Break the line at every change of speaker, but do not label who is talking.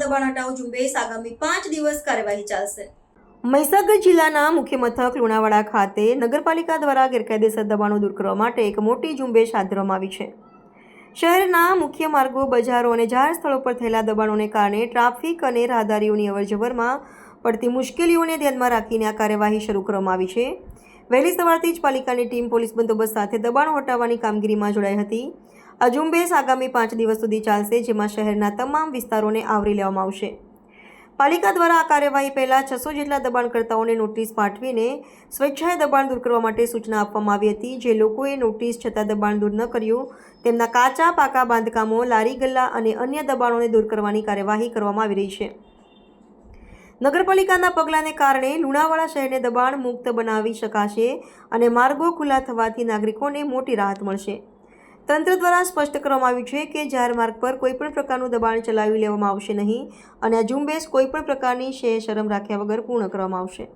દબાણ હટાવો ઝુંબેશ આગામી 5 દિવસ કાર્યવાહી ચાલશે।
મહીસાગર જિલ્લાના મુખ્ય મથક લુણાવાડા ખાતે નગરપાલિકા દ્વારા ગેરકાયદેસર દબાણો દૂર કરવા માટે એક મોટી ઝુંબેશ હાથ ધરવામાં આવી છે। શહેરના મુખ્ય માર્ગો, બજારો અને જાહેર સ્થળો પર થયેલા દબાણોને કારણે ટ્રાફિક અને રાહદારીઓની અવરજવરમાં પડતી મુશ્કેલીઓને ધ્યાનમાં રાખીને આ કાર્યવાહી શરૂ કરવામાં આવી છે। વહેલી સવારથી જ પાલિકાની ટીમ પોલીસ બંદોબસ્ત સાથે દબાણો હટાવવાની કામગીરીમાં જોડાઈ હતી। આ ઝુંબેશ આગામી 5 દિવસ સુધી ચાલશે, જેમાં શહેરના તમામ વિસ્તારોને આવરી લેવામાં આવશે। પાલિકા દ્વારા આ કાર્યવાહી પહેલા 600 જેટલા દબાણકર્તાઓને નોટિસ પાઠવીને સ્વેચ્છાએ દબાણ દૂર કરવા માટે સૂચના આપવામાં આવી હતી। જે લોકોએ નોટિસ છતાં દબાણ દૂર ન કર્યું તેમના કાચા પાકા બાંધકામો, લારી ગલ્લા અને અન્ય દબાણોને દૂર કરવાની કાર્યવાહી કરવામાં આવી રહી છે। નગરપાલિકાના પગલાંને કારણે લુણાવાડા શહેરને દબાણ મુક્ત બનાવી શકાશે અને માર્ગો ખુલ્લા થવાથી નાગરિકોને મોટી રાહત મળશે। તંત્ર દ્વારા સ્પષ્ટ કરવામાં આવ્યું છે કે જાહેર માર્ગ પર કોઈપણ પ્રકારનું દબાણ ચલાવી લેવામાં આવશે નહીં અને આ ઝુંબેશ કોઈપણ પ્રકારની શરમ રાખ્યા વગર પૂર્ણ કરવામાં આવશે।